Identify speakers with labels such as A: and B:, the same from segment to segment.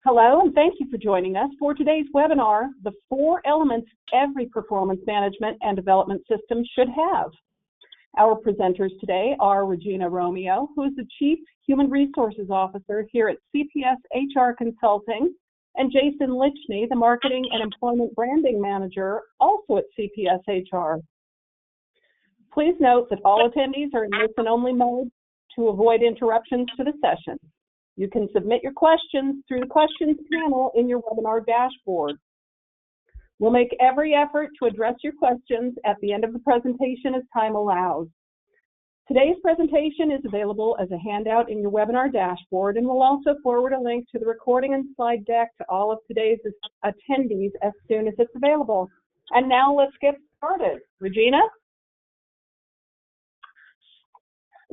A: Hello, and thank you for joining us for today's webinar, The 4 Elements Every Performance Management and Development System Should Have. Our presenters today are Regina Romeo, who is the Chief Human Resources Officer here at CPS HR Consulting, and Jason Lichney, the Marketing and Employment Branding Manager, also at CPS HR. Please note that all attendees are in listen-only mode to avoid interruptions to the session. You can submit your questions through the questions panel in your webinar dashboard. We'll make every effort to address your questions at the end of the presentation as time allows. Today's presentation is available as a handout in your webinar dashboard, and we'll also forward a link to the recording and slide deck to all of today's attendees as soon as it's available. And now let's get started. Regina?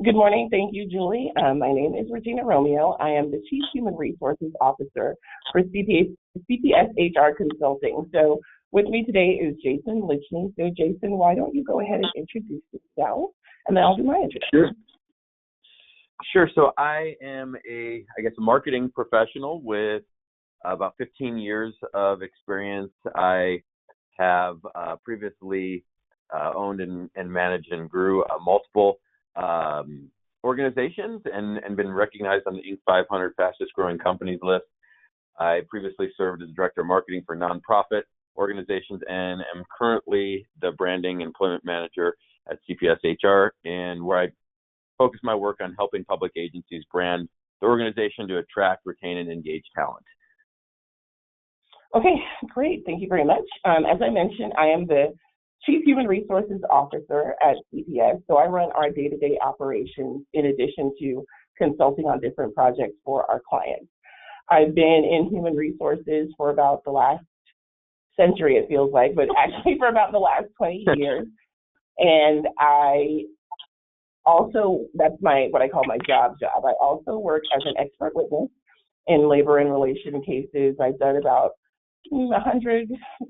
B: Good morning. Thank you, Julie. My name is Regina Romeo. I am the Chief Human Resources Officer for CPS HR Consulting. So with me today is Jason Lichney. So Jason, why don't you go ahead and introduce yourself, and then I'll do my introduction.
C: Sure. So I am a marketing professional with about 15 years of experience. I have previously owned and managed and grew multiple organizations and been recognized on the Inc. 500 fastest growing companies list. I previously served as director of marketing for nonprofit organizations and am currently the branding employment manager at CPS HR, and where I focus my work on helping public agencies brand the organization to attract, retain, and engage talent.
B: Okay, great. Thank you very much. As I mentioned, I am the Chief Human Resources Officer at CPS, so I run our day-to-day operations in addition to consulting on different projects for our clients. I've been in human resources for about the last century, it feels like, but actually for about the last 20 years. And I also, that's what I call my job. I also work as an expert witness in labor and relation cases. I've done about 100,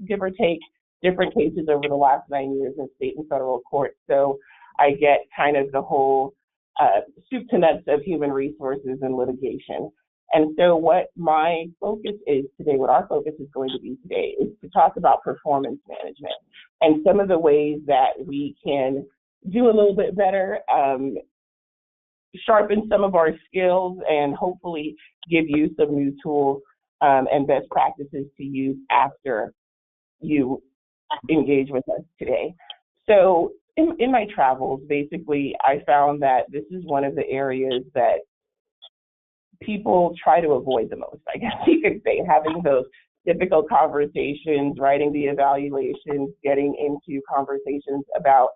B: give or take, different cases over the last 9 years in state and federal court. So I get kind of the whole soup to nuts of human resources and litigation. And so what my focus is today, what our focus is going to be today, is to talk about performance management and some of the ways that we can do a little bit better, sharpen some of our skills, and hopefully give you some new tools and best practices to use after you engage with us today. So in my travels, basically, I found that this is one of the areas that people try to avoid the most, I guess you could say, having those difficult conversations, writing the evaluations, getting into conversations about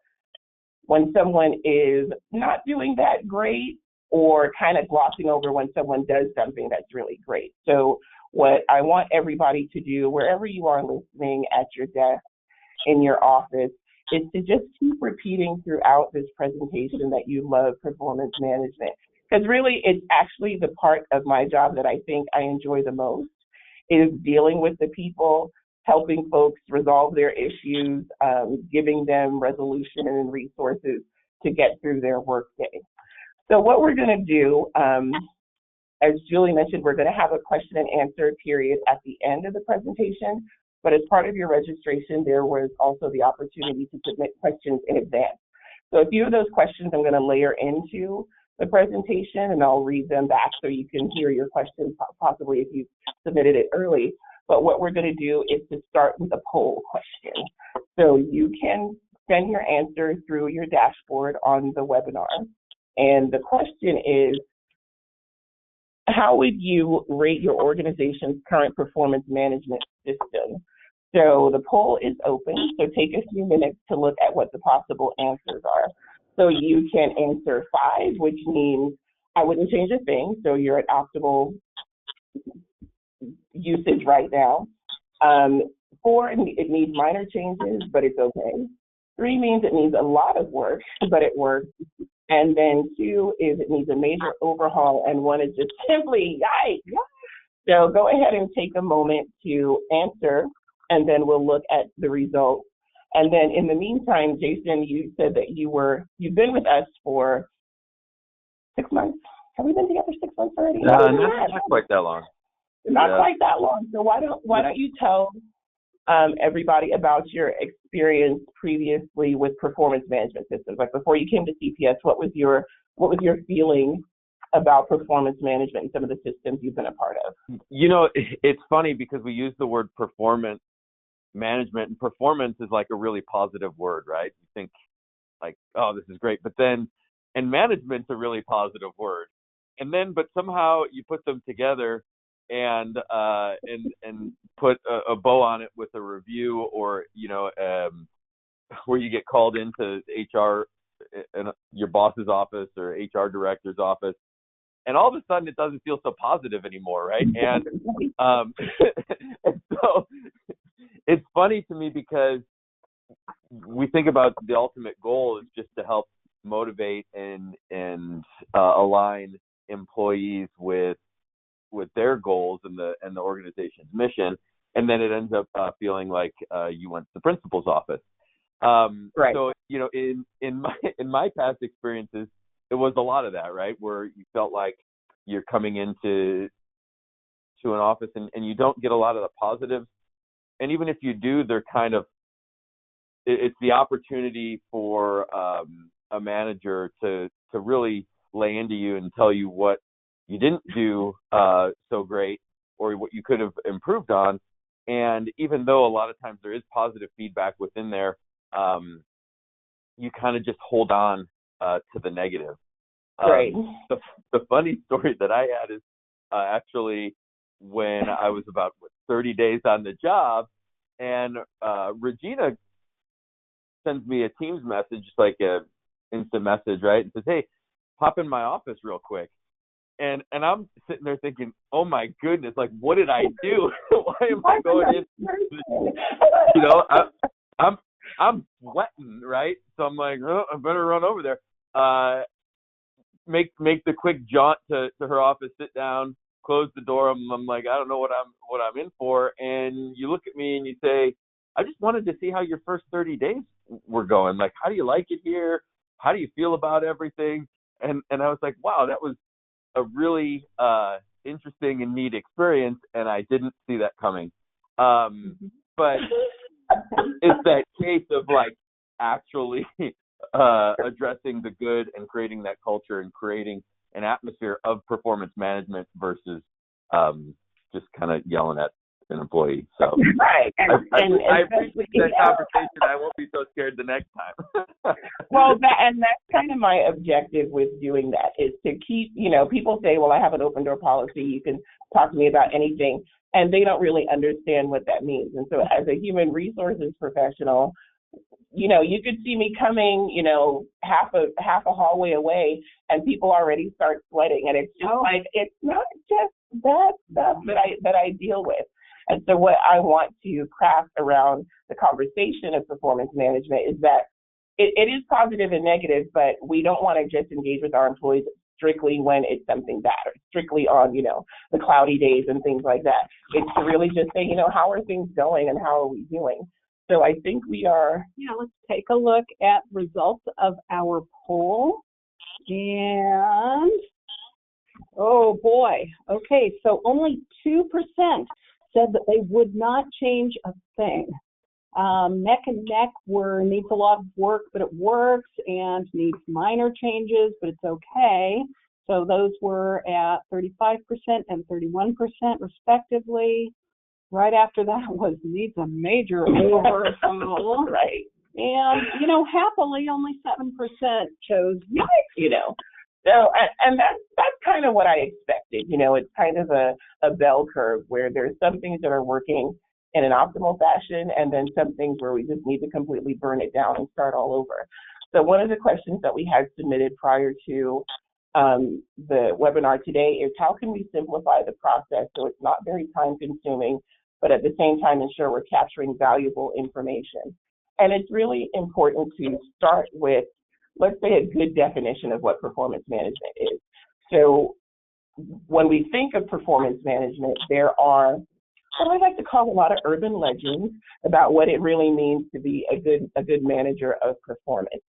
B: when someone is not doing that great, or kind of glossing over when someone does something that's really great. So what I want everybody to do, wherever you are listening, at your desk, in your office, is to just keep repeating throughout this presentation that you love performance management. Because really, it's actually the part of my job that I think I enjoy the most, is dealing with the people, helping folks resolve their issues, giving them resolution and resources to get through their workday. So what we're going to do, as Julie mentioned, we're going to have a question and answer period at the end of the presentation. But as part of your registration, there was also the opportunity to submit questions in advance. So a few of those questions I'm going to layer into the presentation, and I'll read them back so you can hear your questions, possibly if you submitted it early. But what we're going to do is to start with a poll question. So you can send your answer through your dashboard on the webinar. And the question is, how would you rate your organization's current performance management system? So the poll is open, so take a few minutes to look at what the possible answers are. So you can answer 5, which means I wouldn't change a thing, so you're at optimal usage right now. 4, it needs minor changes, but it's okay. 3 means it needs a lot of work, but it works. And then 2 is it needs a major overhaul, and 1 is just simply yikes. So go ahead and take a moment to answer, and then we'll look at the results. And then in the meantime, Jason, you said that you've been with us for 6 months. Have we been together 6 months already?
C: Not quite that long.
B: not quite that long. So why don't you tell everybody about your experience previously with performance management systems? Like before you came to CPS, what was your feeling about performance management and some of the systems you've been a part of?
C: You know, it's funny because we use the word performance management, and performance is like a really positive word, right? You think like, oh, this is great, but then, and management's a really positive word, and then, but somehow you put them together and put a bow on it with a review, or where you get called into HR in your boss's office or HR director's office, and all of a sudden it doesn't feel so positive anymore, right? And and so it's funny to me because we think about the ultimate goal is just to help motivate and align employees with their goals and the organization's mission, and then it ends up feeling like you went to the principal's office.
B: Right.
C: So in my past experiences, it was a lot of that, right, where you felt like you're coming into an office and you don't get a lot of the positives, and even if you do, they're kind of, it's the opportunity for a manager to really lay into you and tell you what you didn't do so great, or what you could have improved on. And even though a lot of times there is positive feedback within there, you kind of just hold on to the negative.
B: Right.
C: The funny story that I had is actually when I was about 30 days on the job, and Regina sends me a Teams message, like a instant message, right? And says, "Hey, pop in my office real quick." And I'm sitting there thinking, oh my goodness, like, what did I do? Why am I going in? I'm sweating, right? So I'm like, oh, I better run over there. Make the quick jaunt to her office, sit down, close the door. I'm like, I don't know what I'm in for. And you look at me and you say, I just wanted to see how your first 30 days were going. Like, how do you like it here? How do you feel about everything? And I was like, wow, that was a really interesting and neat experience, and I didn't see that coming. But it's that case of like actually addressing the good and creating that culture and creating an atmosphere of performance management versus just kind of yelling at an employee. So
B: right.
C: I appreciate that conversation. I won't be so scared the next time.
B: Well, that's kind of my objective with doing that, is to keep, people say, well, I have an open door policy. You can talk to me about anything. And they don't really understand what that means. And so as a human resources professional, you could see me coming, half a hallway away, and people already start sweating. And it's just like, it's not just that stuff that I deal with. And so what I want to craft around the conversation of performance management is that it is positive and negative, but we don't want to just engage with our employees strictly when it's something bad, or strictly on, the cloudy days and things like that. It's to really just say, how are things going and how are we doing? So I think we are.
A: Yeah, let's take a look at results of our poll. And, oh boy. Okay, so only 2% said that they would not change a thing. Neck and neck needs a lot of work, but it works, and needs minor changes, but it's okay. So those were at 35% and 31% respectively. Right after that was needs a major overhaul.
B: Right.
A: And, happily only 7% chose
B: yikes, So, and that's kind of what I expected. It's kind of a bell curve where there's some things that are working in an optimal fashion, and then some things where we just need to completely burn it down and start all over. So one of the questions that we had submitted prior to the webinar today is, how can we simplify the process so it's not very time consuming, but at the same time ensure we're capturing valuable information? And it's really important to start with, let's say, a good definition of what performance management is. So when we think of performance management, there are what I like to call a lot of urban legends about what it really means to be a good manager of performance.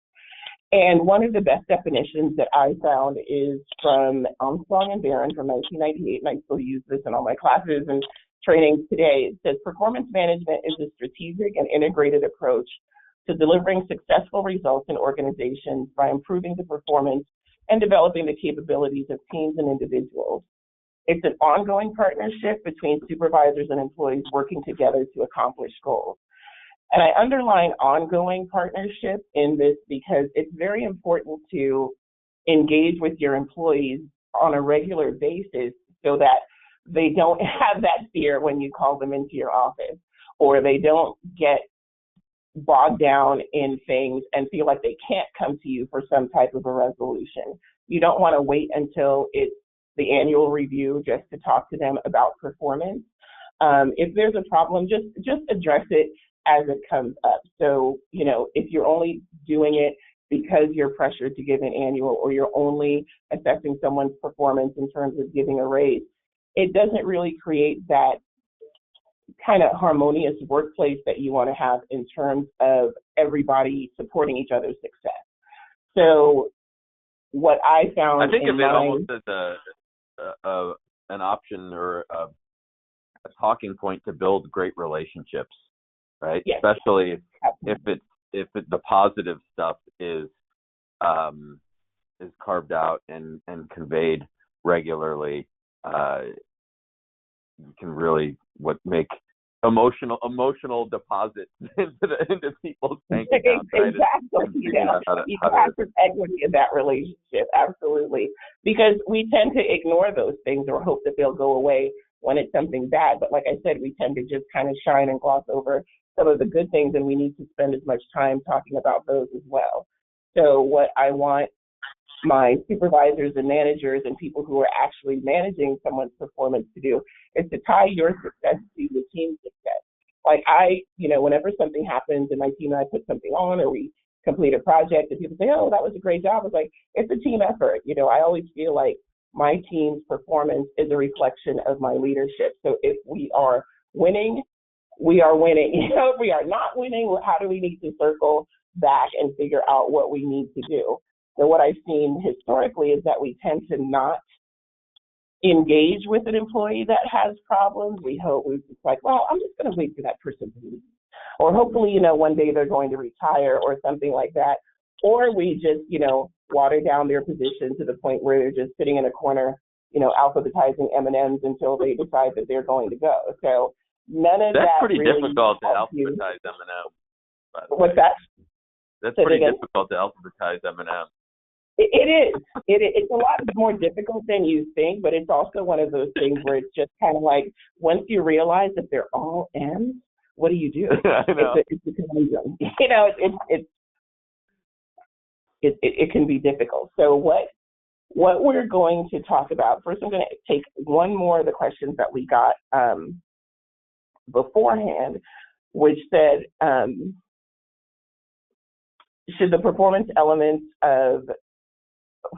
B: And one of the best definitions that I found is from Armstrong and Barron from 1998, and I still use this in all my classes and trainings today. It says performance management is a strategic and integrated approach to delivering successful results in organizations by improving the performance and developing the capabilities of teams and individuals. It's an ongoing partnership between supervisors and employees working together to accomplish goals. And I underline ongoing partnership in this because it's very important to engage with your employees on a regular basis so that they don't have that fear when you call them into your office, or they don't get bogged down in things and feel like they can't come to you for some type of a resolution. You don't want to wait until it's the annual review just to talk to them about performance. If there's a problem, just address it as it comes up. So, if you're only doing it because you're pressured to give an annual, or you're only assessing someone's performance in terms of giving a raise, it doesn't really create that kind of harmonious workplace that you want to have in terms of everybody supporting each other's success. So what I found,
C: I think of it almost as an option or a talking point to build great relationships, right?
B: Yes.
C: Especially if the positive stuff is carved out and conveyed regularly. You can really make emotional deposits into people's bank accounts. Right?
B: Exactly. You have to equity in that relationship, absolutely. Because we tend to ignore those things or hope that they'll go away when it's something bad. But like I said, we tend to just kind of shine and gloss over some of the good things, and we need to spend as much time talking about those as well. So what I want my supervisors and managers and people who are actually managing someone's performance to do is to tie your success to the team's success. Like whenever something happens and my team and I put something on, or we complete a project and people say, oh, that was a great job, it's like, it's a team effort. I always feel like my team's performance is a reflection of my leadership. So if we are winning, we are winning. If we are not winning, how do we need to circle back and figure out what we need to do? So what I've seen historically is that we tend to not engage with an employee that has problems. We're just like, well, I'm just going to wait for that person to leave. Or hopefully, one day they're going to retire or something like that. Or we just, water down their position to the point where they're just sitting in a corner, alphabetizing M&Ms until they decide that they're going to go. So none of
C: that's
B: that
C: pretty
B: really
C: difficult to alphabetize M&M.
B: What's that?
C: That's pretty difficult to alphabetize M&M.
B: It is. It's a lot more difficult than you think, but it's also one of those things where it's just kind of like, once you realize that they're all M's, what do you do?
C: I know.
B: It's a conundrum. It can be difficult. So what we're going to talk about, first I'm going to take one more of the questions that we got beforehand, which said, should the performance elements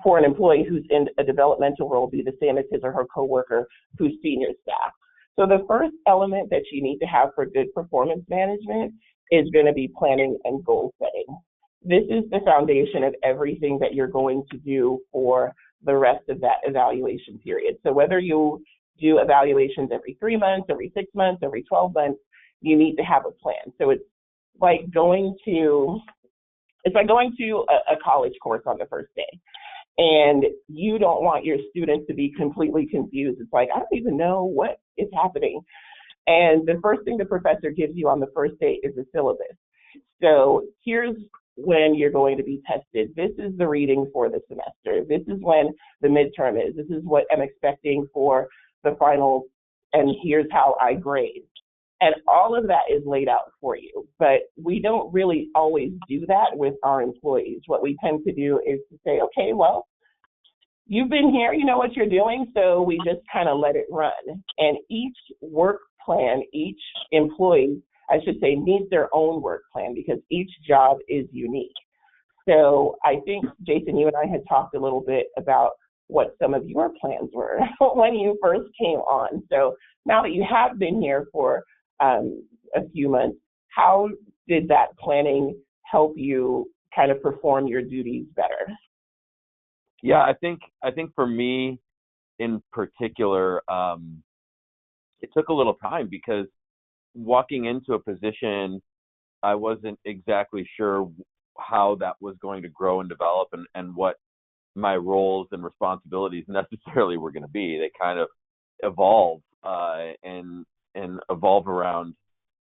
B: for an employee who's in a developmental role be the same as his or her coworker who's senior staff? So the first element that you need to have for good performance management is going to be planning and goal setting. This is the foundation of everything that you're going to do for the rest of that evaluation period. So whether you do evaluations every 3 months, every 6 months, every 12 months, you need to have a plan. So it's like going to a college course on the first day, and you don't want your students to be completely confused. It's like, I don't even know what is happening. And the first thing the professor gives you on the first day is a syllabus. So here's when you're going to be tested. This is the reading for the semester. This is when the midterm is. This is what I'm expecting for the finals, and here's how I grade. And all of that is laid out for you. But we don't really always do that with our employees. What we tend to do is to say, okay, well, you've been here, you know what you're doing, so we just kind of let it run. And each work plan, each employee, I should say, needs their own work plan because each job is unique. So I think, Jason, you and I had talked a little bit about what some of your plans were when you first came on. So now that you have been here for a few months, how did that planning help you kind of perform your duties better?
C: Yeah, I think for me in particular, it took a little time because walking into a position, I wasn't exactly sure how that was going to grow and develop and what my roles and responsibilities necessarily were going to be. They kind of evolve and evolve around,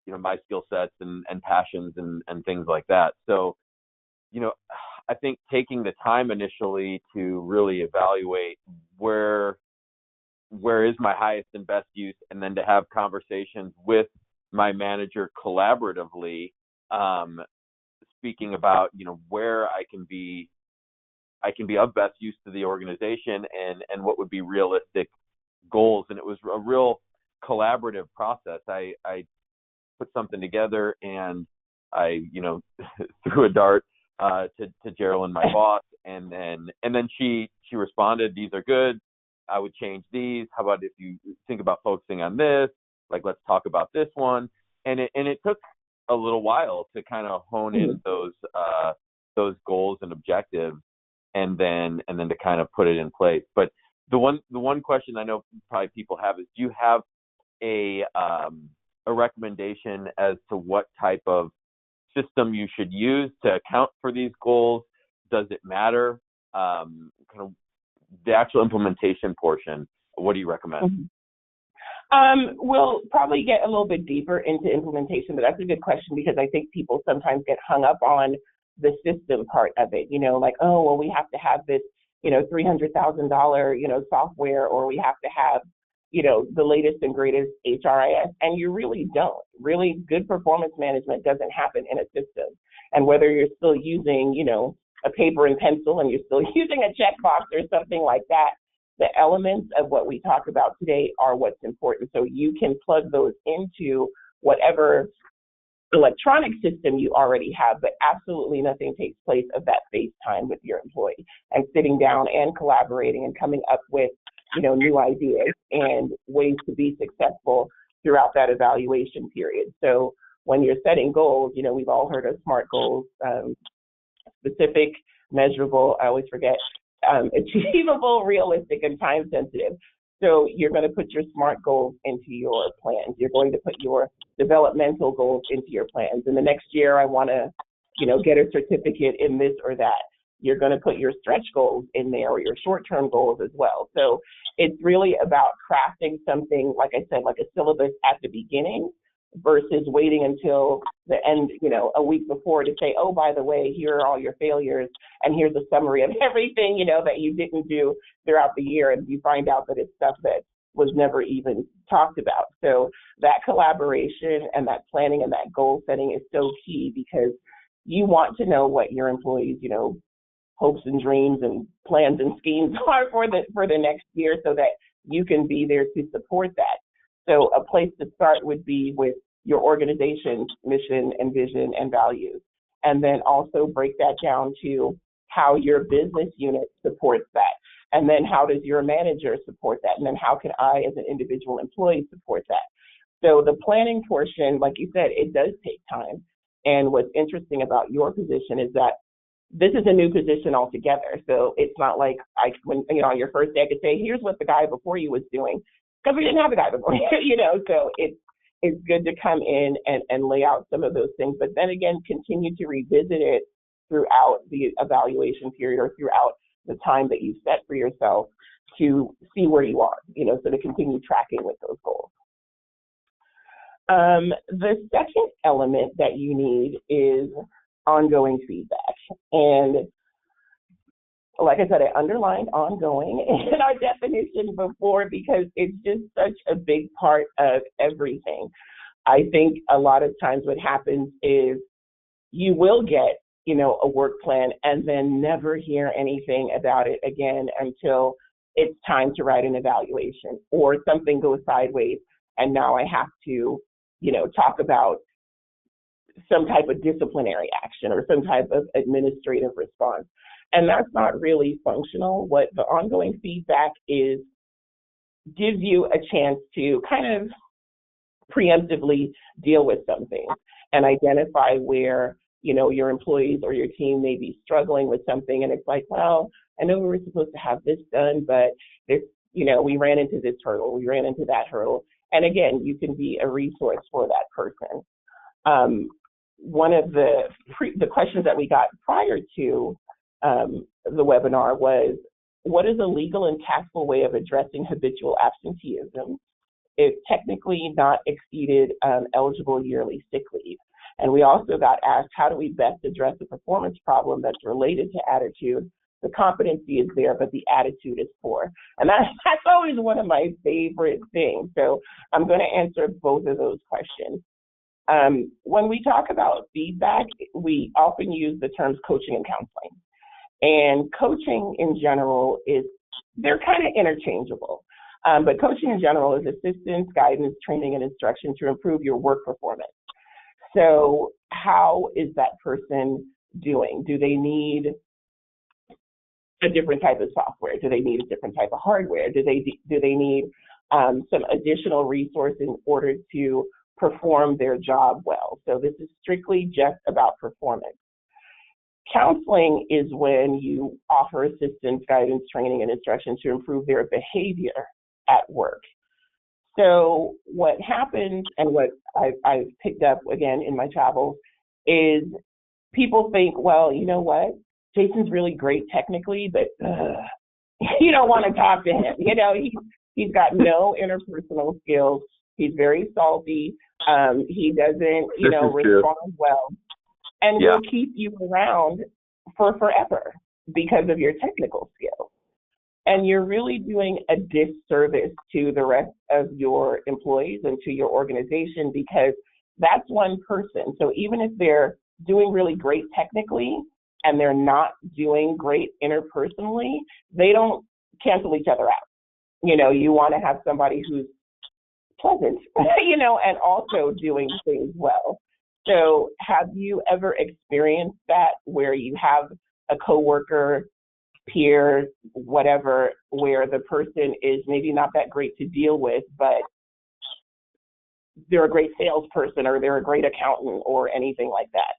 C: my skill sets and passions and things like that. So, I think taking the time initially to really evaluate where is my highest and best use, and then to have conversations with my manager collaboratively, speaking about, where I can be of best use to the organization and what would be realistic goals. And it was a real collaborative process. I put something together and I, threw a dart to Geraldine, my boss, and then she responded, "These are good. I would change these. How about if you think about focusing on this? Like, let's talk about this one." And it took a little while to kind of hone in those goals and objectives, and then to kind of put it in place. But the one question I know probably people have is, do you have a recommendation as to what type of system you should use to account for these goals? Does it matter? Kind of the actual implementation portion, what do you recommend?
B: We'll probably get a little bit deeper into implementation, but that's a good question because I think people sometimes get hung up on the system part of it, like, oh, well, we have to have this, $300,000, software, or we have to have, the latest and greatest HRIS, and you really don't. Really good performance management doesn't happen in a system. And whether you're still using, a paper and pencil and you're still using a checkbox or something like that, the elements of what we talk about today are what's important. So you can plug those into whatever electronic system you already have, but absolutely nothing takes place of that face time with your employee and sitting down and collaborating and coming up with, new ideas and ways to be successful throughout that evaluation period. So when you're setting goals, we've all heard of SMART goals, specific, measurable, I always forget, achievable, realistic, and time sensitive. So you're going to put your SMART goals into your plans. You're going to put your developmental goals into your plans. In the next year, I want to, get a certificate in this or that. You're going to put your stretch goals in there or your short-term goals as well. So it's really about crafting something, like I said, like a syllabus at the beginning versus waiting until the end, a week before to say, oh, by the way, here are all your failures and here's a summary of everything, that you didn't do throughout the year, and you find out that it's stuff that was never even talked about. So that collaboration and that planning and that goal setting is so key because you want to know what your employees, hopes and dreams and plans and schemes are for the next year so that you can be there to support that. So a place to start would be with your organization's mission and vision and values, and then also break that down to how your business unit supports that, and then how does your manager support that, and then how can I as an individual employee support that. So the planning portion, like you said, it does take time. And what's interesting about your position is that this is a new position altogether. So it's not like when on your first day I could say, here's what the guy before you was doing, because we didn't have a guy before you, so it's good to come in and lay out some of those things, but then again, continue to revisit it throughout the evaluation period or throughout the time that you set for yourself to see where you are, so to continue tracking with those goals. The second element that you need is ongoing feedback. And like I said, I underlined ongoing in our definition before because it's just such a big part of everything. I think a lot of times what happens is you will get, a work plan and then never hear anything about it again until it's time to write an evaluation or something goes sideways and now I have to, talk about some type of disciplinary action or some type of administrative response. And that's not really functional. What the ongoing feedback is gives you a chance to kind of preemptively deal with something and identify where your employees or your team may be struggling with something, and it's like, well, I know we were supposed to have this done, but this, we ran into this hurdle, we ran into that hurdle. And again, you can be a resource for that person. One of the questions that we got prior to the webinar was, what is a legal and tactful way of addressing habitual absenteeism if technically not exceeded eligible yearly sick leave? And we also got asked, how do we best address a performance problem that's related to attitude? The competency is there, but the attitude is poor. And that's always one of my favorite things. So I'm going to answer both of those questions. When we talk about feedback, we often use the terms coaching and counseling. And coaching in general they're kind of interchangeable. But coaching in general is assistance, guidance, training, and instruction to improve your work performance. So how is that person doing? Do they need a different type of software? Do they need a different type of hardware? Do they need some additional resources in order to perform their job well? So this is strictly just about performance. Counseling is when you offer assistance, guidance, training, and instruction to improve their behavior at work. So what happens, and what I've picked up again in my travels, is people think, well, you know what, Jason's really great technically, but you don't want to talk to him. He's got no interpersonal skills. He's very salty. He doesn't, respond well. And will keep you around for forever because of your technical skills. And you're really doing a disservice to the rest of your employees and to your organization, because that's one person. So even if they're doing really great technically and they're not doing great interpersonally, they don't cancel each other out. You want to have somebody who's pleasant, and also doing things well. So have you ever experienced that, where you have a coworker, peer, whatever, where the person is maybe not that great to deal with, but they're a great salesperson or they're a great accountant or anything like that?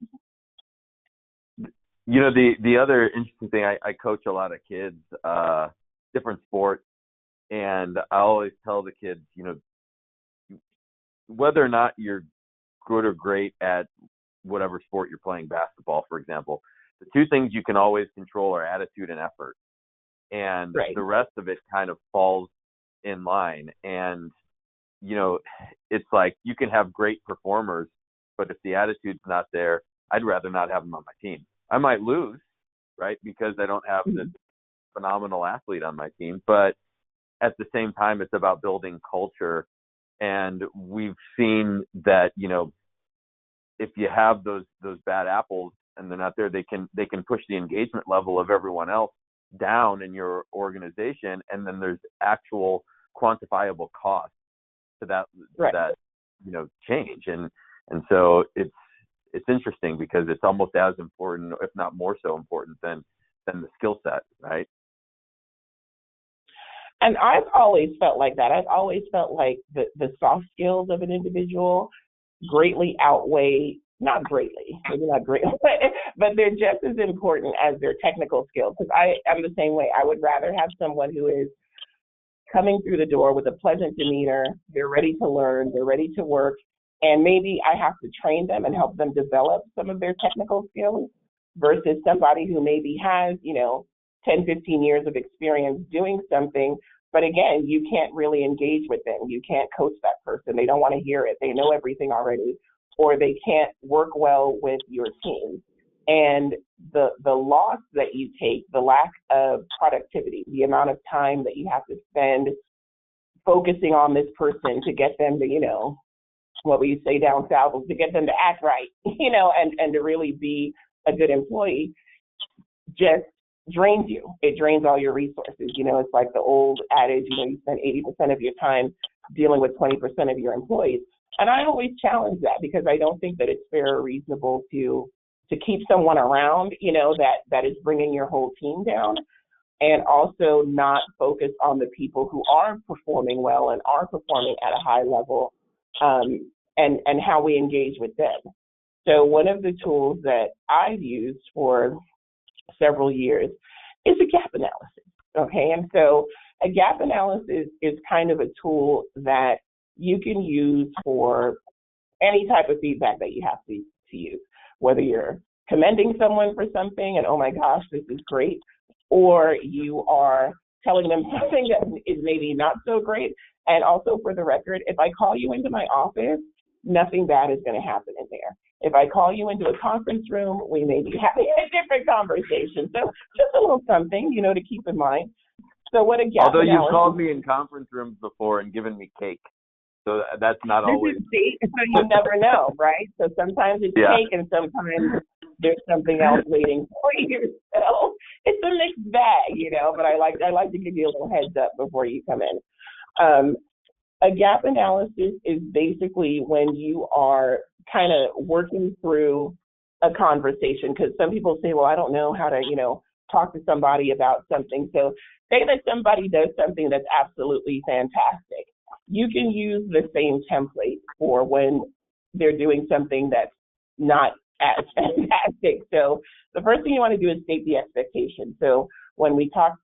C: The other interesting thing, I coach a lot of kids, different sports, and I always tell the kids, whether or not you're good or great at whatever sport you're playing, basketball, for example, the two things you can always control are attitude and effort. And the rest of it kind of falls in line. And, it's like you can have great performers, but if the attitude's not there, I'd rather not have them on my team. I might lose, right, because I don't have this phenomenal athlete on my team. But at the same time, it's about building culture. And we've seen that, if you have those bad apples and they're not there, they can push the engagement level of everyone else down in your organization, and then there's actual quantifiable cost to that change. And so it's interesting because it's almost as important, if not more so important than the skill set, right?
B: And I've always felt like that. I've always felt like the soft skills of an individual greatly outweigh, not greatly, maybe not great, but they're just as important as their technical skills. Because I am the same way. I would rather have someone who is coming through the door with a pleasant demeanor, they're ready to learn, they're ready to work, and maybe I have to train them and help them develop some of their technical skills, versus somebody who maybe has, 10, 15 years of experience doing something, but again, you can't really engage with them. You can't coach that person. They don't want to hear it. They know everything already, or they can't work well with your team. And the loss that you take, the lack of productivity, the amount of time that you have to spend focusing on this person to get them to, what we say down south, to get them to act right, and to really be a good employee, just drains you. It drains all your resources. It's like the old adage, you spend 80% of your time dealing with 20% of your employees. And I always challenge that, because I don't think that it's fair or reasonable to keep someone around, that is bringing your whole team down, and also not focus on the people who are performing well and are performing at a high level, and how we engage with them. So one of the tools that I've used for several years is a gap analysis. Okay, and so a gap analysis is kind of a tool that you can use for any type of feedback that you have to use, whether you're commending someone for something and, oh my gosh, this is great, or you are telling them something that is maybe not so great. And also, for the record, if I call you into my office, nothing bad is going to happen in there. If I call you into a conference room, we may be having a different conversation. So just a little something, to keep in mind. So what a gap
C: Although
B: analysis,
C: you've called me in conference rooms before and given me cake. So that's not always.
B: So you never know, right? So sometimes it's cake and sometimes there's something else waiting for you. So it's a mixed bag, but I like to give you a little heads up before you come in. A gap analysis is basically when you are kind of working through a conversation, because some people say, well, I don't know how to, talk to somebody about something. So say that somebody does something that's absolutely fantastic. You can use the same template for when they're doing something that's not as fantastic. So the first thing you want to do is state the expectation. So when we talked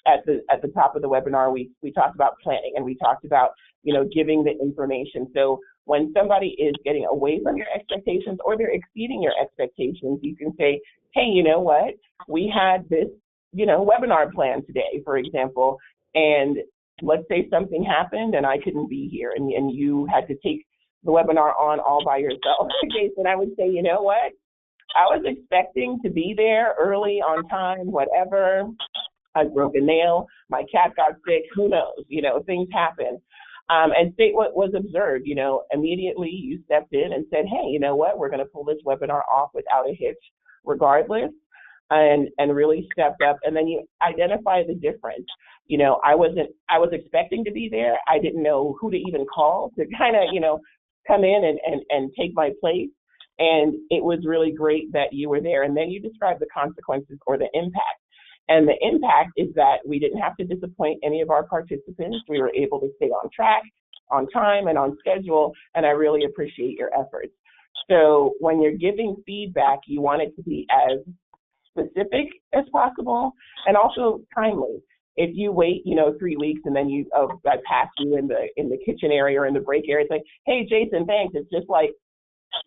B: at the top of the webinar, we talked about planning, and we talked about, giving the information. So when somebody is getting away from your expectations or they're exceeding your expectations, you can say, hey, you know what? We had this, webinar plan today, for example, and let's say something happened and I couldn't be here and you had to take the webinar on all by yourself. And I would say, you know what? I was expecting to be there early, on time, whatever. I broke a nail, my cat got sick, who knows, things happen. And state what was observed, immediately you stepped in and said, hey, you know what, we're going to pull this webinar off without a hitch regardless, and really stepped up. And then you identify the difference. I was expecting to be there. I didn't know who to even call to kind of, come in and take my place. And it was really great that you were there. And then you described the consequences or the impact. And the impact is that we didn't have to disappoint any of our participants. We were able to stay on track, on time, and on schedule, and I really appreciate your efforts. So when you're giving feedback, you want it to be as specific as possible and also timely. If you wait, 3 weeks and then I pass you in the kitchen area or in the break area, it's like, hey, Jason, thanks. It's just like,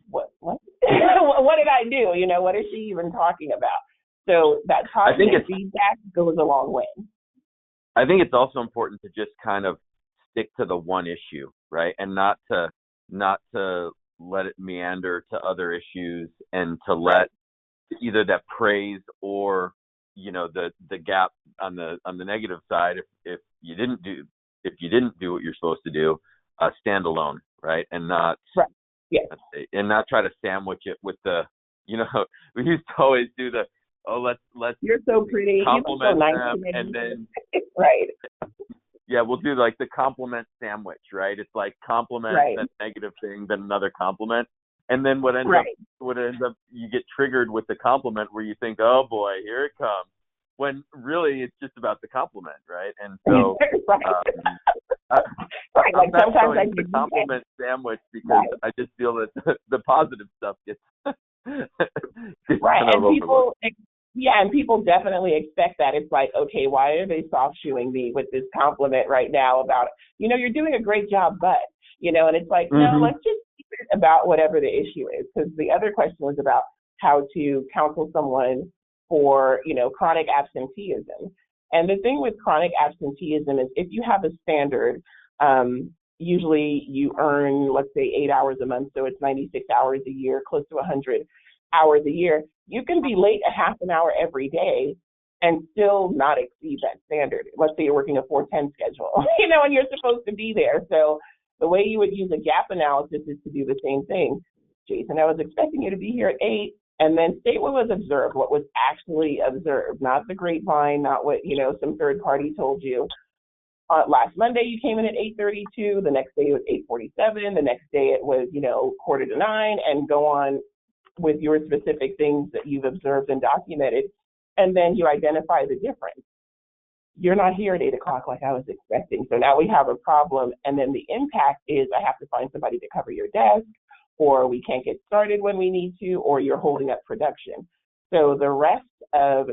B: what? What did I do? What is she even talking about? So that positive feedback goes a long way.
C: I think it's also important to just kind of stick to the one issue, right? And not to let it meander to other issues, and to let either that praise or, the gap on the negative side, if you didn't do what you're supposed to do, stand alone, right? And not and not try to sandwich it with the, we used to always do the, let's
B: you're so pretty,
C: compliment
B: so nice
C: them, and then
B: right.
C: Yeah, we'll do like the compliment sandwich, right? It's like compliment, then negative thing, then another compliment. And then what ends up, you get triggered with the compliment where you think, oh boy, here it comes. When really it's just about the compliment, right? And so, I'm not showing the compliment sandwich because I just feel that the positive stuff gets
B: right. And people definitely expect that. It's like, okay, why are they soft shoeing me with this compliment right now about, you're doing a great job, but, and it's like, no, let's just keep it about whatever the issue is. Because the other question was about how to counsel someone for, chronic absenteeism. And the thing with chronic absenteeism is if you have a standard, usually you earn, let's say, 8 hours a month, so it's 96 hours a year, close to 100 hours a year. You can be late a half an hour every day and still not exceed that standard. Let's say you're working a 4-10 schedule, and you're supposed to be there. So the way you would use a gap analysis is to do the same thing. Jason, I was expecting you to be here at 8, and then state what was observed, what was actually observed, not the grapevine, not what, some third party told you. Last Monday, you came in at 8:32. The next day, it was 8:47. The next day, it was, 8:45, and go on with your specific things that you've observed and documented, and then you identify the difference. You're not here at 8 o'clock like I was expecting, so now we have a problem, and then the impact is I have to find somebody to cover your desk, or we can't get started when we need to, or you're holding up production. So the rest of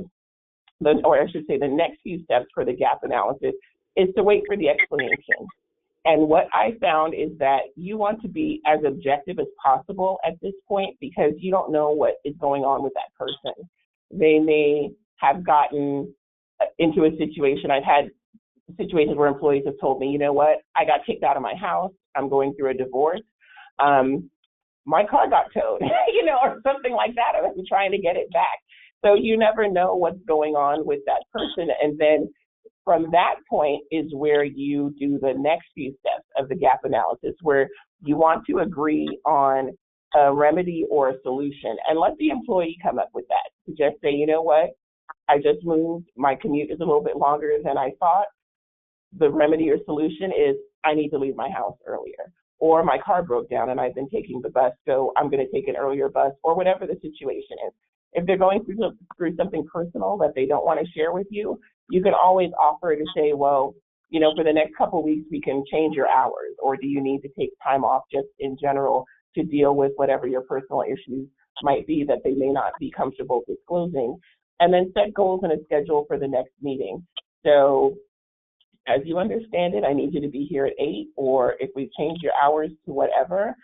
B: the next few steps for the gap analysis is to wait for the explanation. And what I found is that you want to be as objective as possible at this point, because you don't know what is going on with that person. They may have gotten into a situation. I've had situations where employees have told me, you know what, I got kicked out of my house. I'm going through a divorce. My car got towed, or something like that. I'm trying to get it back. So you never know what's going on with that person. And then from that point is where you do the next few steps of the gap analysis, where you want to agree on a remedy or a solution, and let the employee come up with that. To just say, you know what, I just moved, my commute is a little bit longer than I thought. The remedy or solution is I need to leave my house earlier, or my car broke down and I've been taking the bus, so I'm going to take an earlier bus, or whatever the situation is. If they're going through something personal that they don't want to share with you, you can always offer to say, well, for the next couple of weeks, we can change your hours, or do you need to take time off just in general to deal with whatever your personal issues might be that they may not be comfortable disclosing, and then set goals and a schedule for the next meeting. So as you understand it, I need you to be here at 8, or if we change your hours to whatever,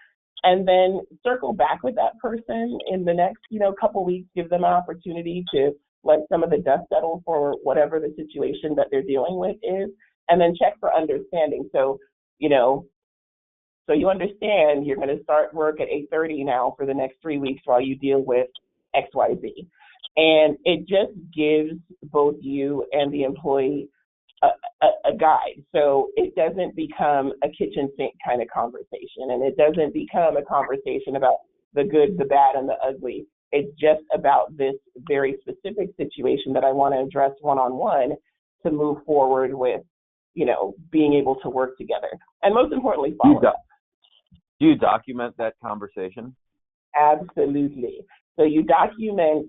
B: and then circle back with that person in the next, couple weeks, give them an opportunity to let some of the dust settle for whatever the situation that they're dealing with is, and then check for understanding. So, so you understand you're going to start work at 8:30 now for the next 3 weeks while you deal with XYZ. And it just gives both you and the employee a guide. So it doesn't become a kitchen sink kind of conversation, and it doesn't become a conversation about the good, the bad, and the ugly. It's just about this very specific situation that I want to address one-on-one to move forward with, being able to work together. And most importantly, follow up.
C: Do you document that conversation?
B: Absolutely. So you document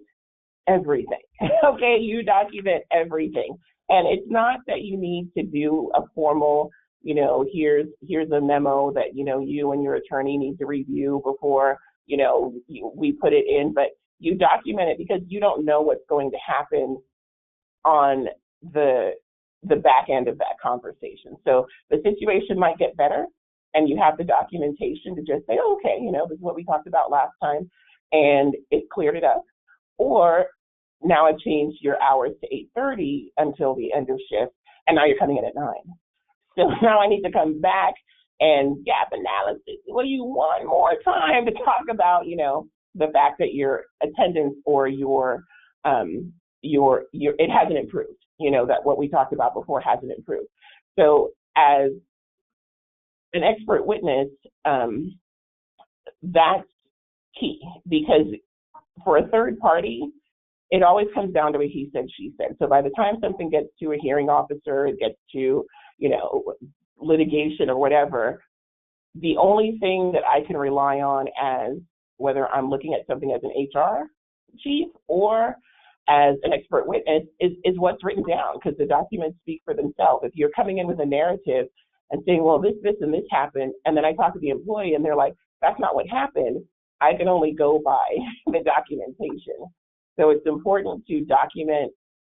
B: everything. Okay, you document everything. And it's not that you need to do a formal, here's a memo that, you and your attorney need to review before, we put it in, but you document it because you don't know what's going to happen on the back end of that conversation. So the situation might get better, and you have the documentation to just say, oh, okay, this is what we talked about last time, and it cleared it up. Or now I've changed your hours to 8:30 until the end of shift, and now you're coming in at 9. So now I need to come back and gap analysis. Well, you want more time to talk about, the fact that your attendance or your it hasn't improved. That what we talked about before hasn't improved. So as an expert witness, that's key, because for a third party, it always comes down to a he said, she said. So by the time something gets to a hearing officer, it gets to, litigation or whatever, the only thing that I can rely on, as whether I'm looking at something as an HR chief or as an expert witness, is what's written down, because the documents speak for themselves. If you're coming in with a narrative and saying, well, this, and this happened, and then I talk to the employee and they're like, that's not what happened, I can only go by the documentation. So it's important to document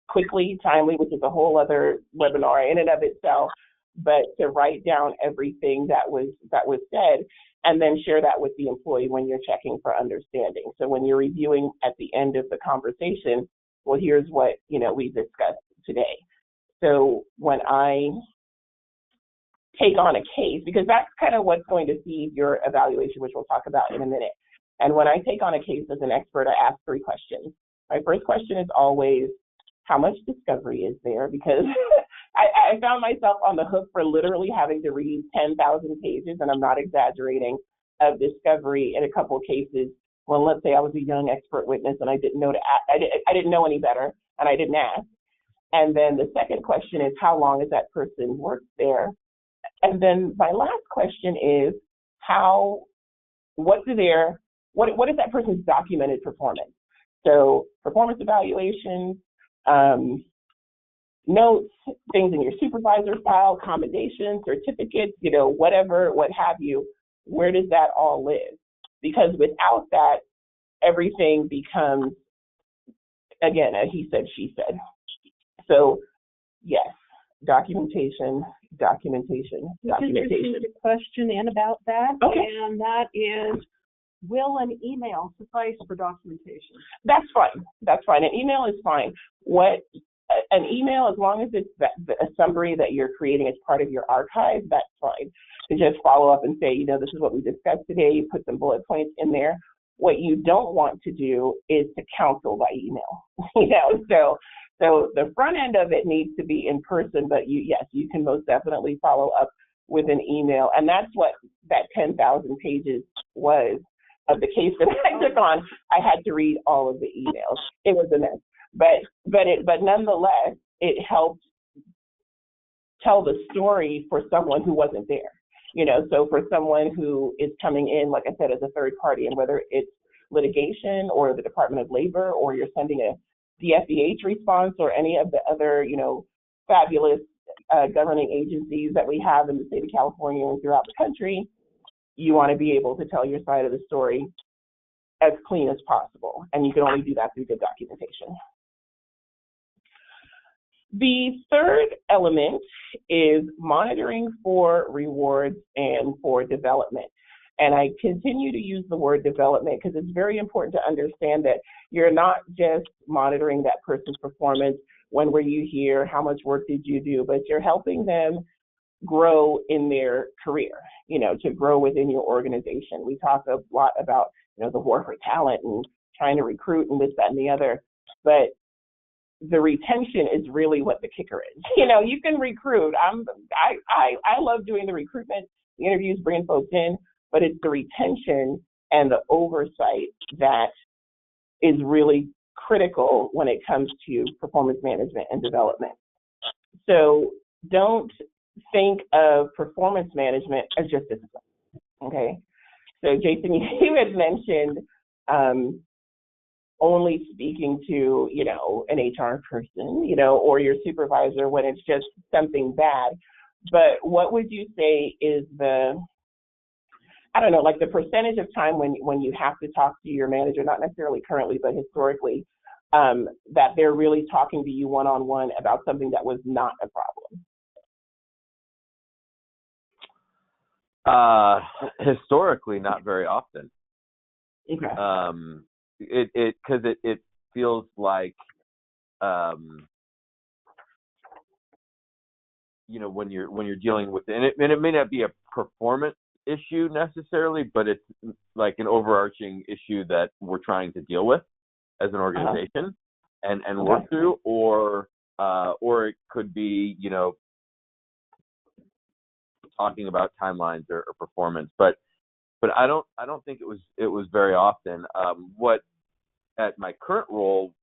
B: quickly, timely, which is a whole other webinar in and of itself, but to write down everything that was said, and then share that with the employee when you're checking for understanding. So when you're reviewing at the end of the conversation, well, here's what we discussed today. So when I take on a case, because that's kind of what's going to feed your evaluation, which we'll talk about in a minute. And when I take on a case as an expert, I ask 3 questions. My first question is always, how much discovery is there? Because I found myself on the hook for literally having to read 10,000 pages, and I'm not exaggerating, of discovery in a couple of cases. Well, let's say I was a young expert witness and I didn't know I didn't know any better, and I didn't ask. And then the second question is, how long has that person worked there? And then my last question is, what is that person's documented performance? So performance evaluations, notes, things in your supervisor file, commendations, certificates, whatever, what have you, where does that all live? because without that, everything becomes, again, a he said, she said. So yes, documentation.
A: We just received a question in about that,
B: okay.
A: And that is, will an email suffice for documentation?
B: That's fine. An email is fine. An email, as long as it's a summary that you're creating as part of your archive, that's fine. To just follow up and say, this is what we discussed today, you put some bullet points in there. What you don't want to do is to counsel by email, So the front end of it needs to be in person, but you can most definitely follow up with an email. And that's what that 10,000 pages was of the case that I took on. I had to read all of the emails. It was a mess. But nonetheless, it helped tell the story for someone who wasn't there. So for someone who is coming in, like I said, as a third party, and whether it's litigation or the Department of Labor, or you're sending a DFEH response or any of the other, fabulous governing agencies that we have in the state of California and throughout the country, you want to be able to tell your side of the story as clean as possible. And you can only do that through good documentation. The third element is monitoring for rewards and for development. And I continue to use the word development because it's very important to understand that you're not just monitoring that person's performance. When were you here? How much work did you do? But you're helping them grow in their career, to grow within your organization. We talk a lot about, the war for talent and trying to recruit and this, that, and the other. But the retention is really what the kicker is. You can recruit. I love doing the recruitment, the interviews, bringing folks in, but it's the retention and the oversight that is really critical when it comes to performance management and development. So don't think of performance management as just discipline, okay? So Jason, you had mentioned only speaking to, an HR person, or your supervisor when it's just something bad. But what would you say is the percentage of time when you have to talk to your manager, not necessarily currently, but historically, that they're really talking to you one-on-one about something that was not a problem?
C: Historically, not very often.
B: Okay.
C: Because it feels like, when you're dealing with it, and it may not be a performance issue necessarily, but it's like an overarching issue that we're trying to deal with as an organization and work through, or it could be, talking about timelines or performance, but I don't think it was very often. What at my current role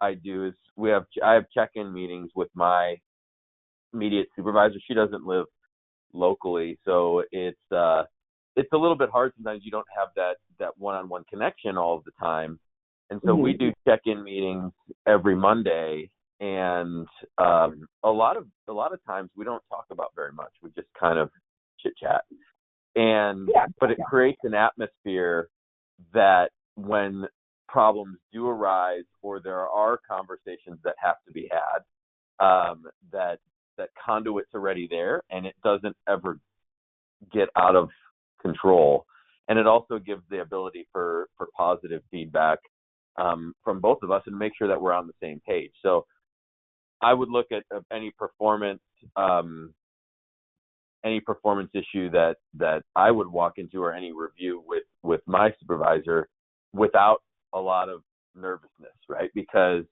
C: I do is I have check-in meetings with my immediate supervisor. She doesn't live locally, so it's a little bit hard sometimes. You don't have that one-on-one connection all of the time, and so we do check-in meetings every Monday. And a lot of times we don't talk about very much. We just kind of chit chat, but it creates an atmosphere that when problems do arise or there are conversations that have to be had, that conduit's already there and it doesn't ever get out of control. And it also gives the ability for positive feedback from both of us and make sure that we're on the same page. So I would look at any performance issue that I would walk into, or any review with my supervisor, without a lot of nervousness, right? Because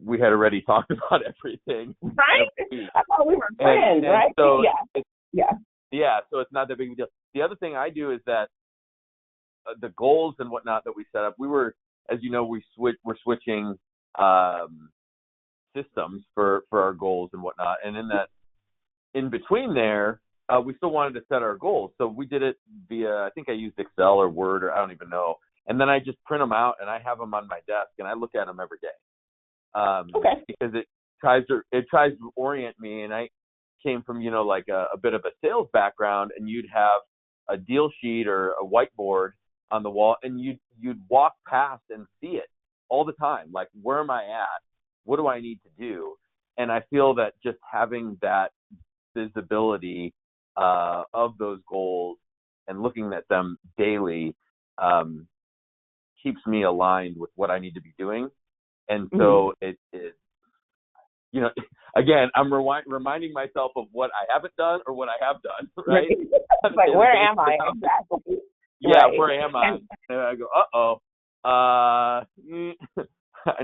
C: we had already talked about everything.
B: Right? I thought we were friends, right?
C: So
B: yeah.
C: So it's not that big of a deal. The other thing I do is that the goals and whatnot that we set up, as you know, we're switching systems for our goals and whatnot. And in between there, we still wanted to set our goals. So we did it via, I think I used Excel or Word, or I don't even know. And then I just print them out and I have them on my desk and I look at them every day. Because it tries to orient me. And I came from, like a bit of a sales background, and you'd have a deal sheet or a whiteboard on the wall, and you'd walk past and see it all the time. Like, where am I at? What do I need to do? And I feel that just having that visibility of those goals and looking at them daily keeps me aligned with what I need to be doing. And so it you know, again, I'm reminding myself of what I haven't done or what I have done, right?
B: It's like, where am I exactly?
C: Yeah,
B: Right.
C: where am I? And I go, I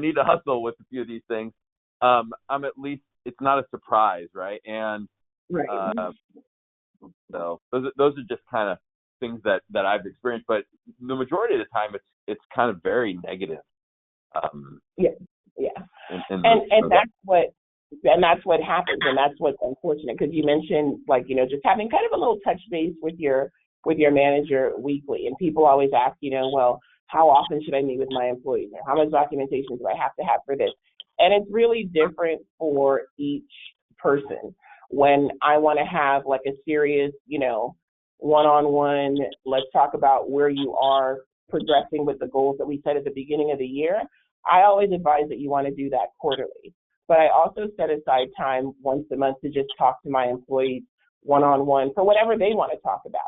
C: need to hustle with a few of these things. I'm at least, it's not a surprise, right? And so those are just kind of things that I've experienced, but the majority of the time it's kind of very negative.
B: And that's what happens, and that's what's unfortunate, because you mentioned, like, you know, just having kind of a little touch base with your manager weekly, and people always ask, you know, well, how often should I meet with my employees, or how much documentation do I have to have for this? And it's really different for each person. When I want to have like a serious, you know, one-on-one, let's talk about where you are progressing with the goals that we set at the beginning of the year, I always advise that you want to do that quarterly. But I also set aside time once a month to just talk to my employees one-on-one for whatever they want to talk about.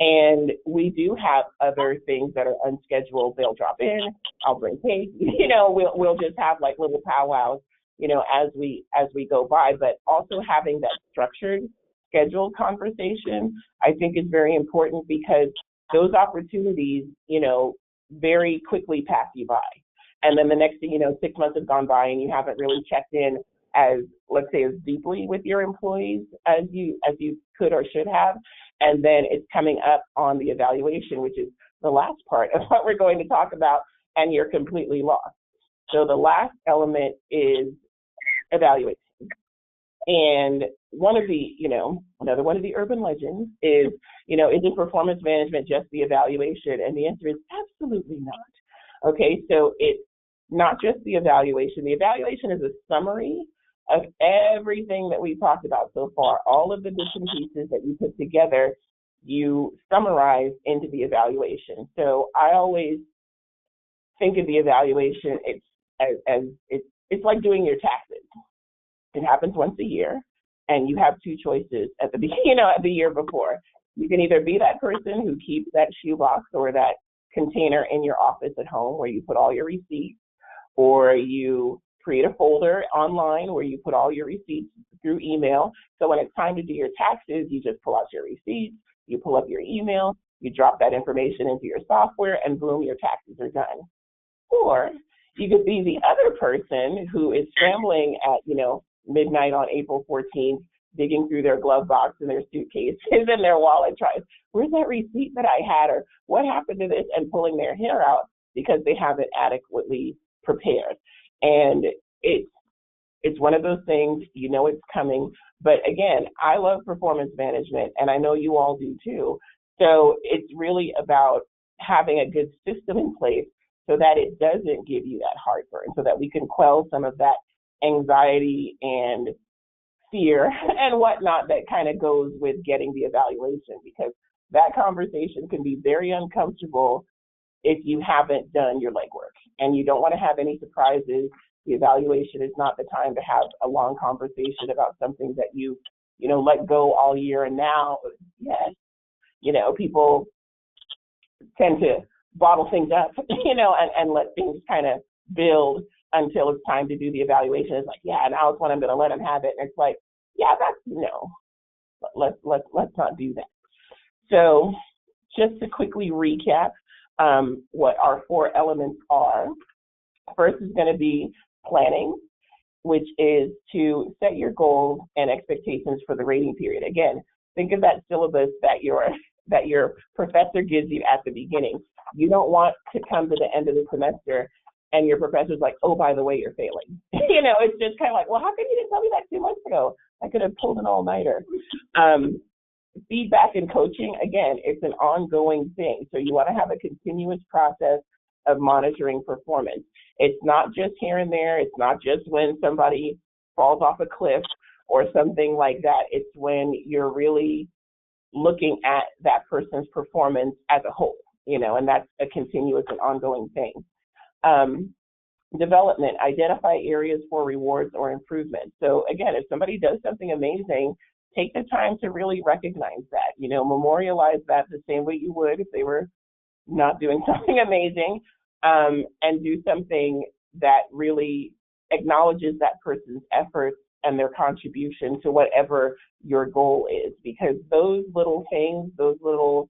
B: And we do have other things that are unscheduled. They'll drop in, I'll bring cake, you know, we'll just have like little powwows, you know, as we go by. But also having that structured, scheduled conversation, I think, is very important, because those opportunities, you know, very quickly pass you by. And then the next thing you know, 6 months have gone by and you haven't really checked in as, let's say, as deeply with your employees as you could or should have. And then it's coming up on the evaluation, which is the last part of what we're going to talk about, and you're completely lost. So the last element is evaluation. And one of the, you know, another one of the urban legends is, you know, is performance management just the evaluation? And the answer is absolutely not. Okay, so it's not just the evaluation. The evaluation is a summary of everything that we've talked about so far. All of the bits and pieces that you put together, you summarize into the evaluation. So I always think of the evaluation it's like doing your taxes. It happens once a year, and you have two choices at the at the year before. You can either be that person who keeps that shoebox or that container in your office at home where you put all your receipts, or you create a folder online where you put all your receipts through email. So when it's time to do your taxes, you just pull out your receipts, you pull up your email, you drop that information into your software, and boom, your taxes are done. Or you could be the other person who is scrambling at, you know, midnight on April 14th, digging through their glove box and their suitcases and their wallet, trying, where's that receipt that I had, or what happened to this, and pulling their hair out because they haven't adequately prepared. And it's one of those things, you know, it's coming. But again, I love performance management, and I know you all do too. So it's really about having a good system in place so that it doesn't give you that heartburn, so that we can quell some of that anxiety and fear and whatnot that kind of goes with getting the evaluation, because that conversation can be very uncomfortable if you haven't done your legwork and you don't want to have any surprises. The evaluation is not the time to have a long conversation about something that you let go all year. And now, yes, you know, people tend to bottle things up, you know, and let things kind of build until it's time to do the evaluation. It's like, yeah, now it's when I'm going to let them have it. And it's like, yeah, that's, no, let's not do that. So just to quickly recap what our 4 elements are. First is going to be planning, which is to set your goals and expectations for the rating period. Again, think of that syllabus that your professor gives you at the beginning. You don't want to come to the end of the semester and your professor's like, oh, by the way, you're failing. You know, it's just kind of like, well, how come you didn't tell me that 2 months ago? I could have pulled an all-nighter. Feedback and coaching, again, it's an ongoing thing. So you want to have a continuous process of monitoring performance. It's not just here and there. It's not just when somebody falls off a cliff or something like that. It's when you're really looking at that person's performance as a whole. and that's a continuous and ongoing thing. Development, identify areas for rewards or improvement. So again, if somebody does something amazing, take the time to really recognize that, memorialize that the same way you would if they were not doing something amazing, and do something that really acknowledges that person's efforts and their contribution to whatever your goal is. Because those little things, those little,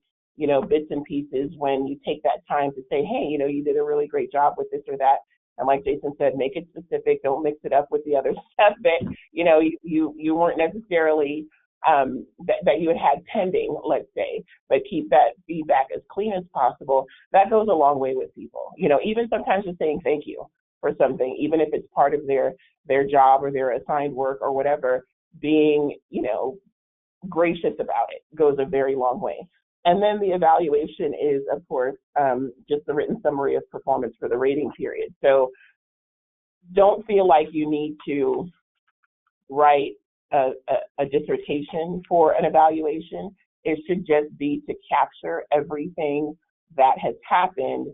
B: bits and pieces, when you take that time to say, hey, you did a really great job with this or that, and like Jason said, make it specific. Don't mix it up with the other stuff that, you weren't necessarily, that you had pending, let's say, but keep that feedback as clean as possible. That goes a long way with people. Even sometimes just saying thank you for something, even if it's part of their job or their assigned work or whatever, being, gracious about it goes a very long way. And then the evaluation is, of course, just the written summary of performance for the rating period. So don't feel like you need to write a dissertation for an evaluation. It should just be to capture everything that has happened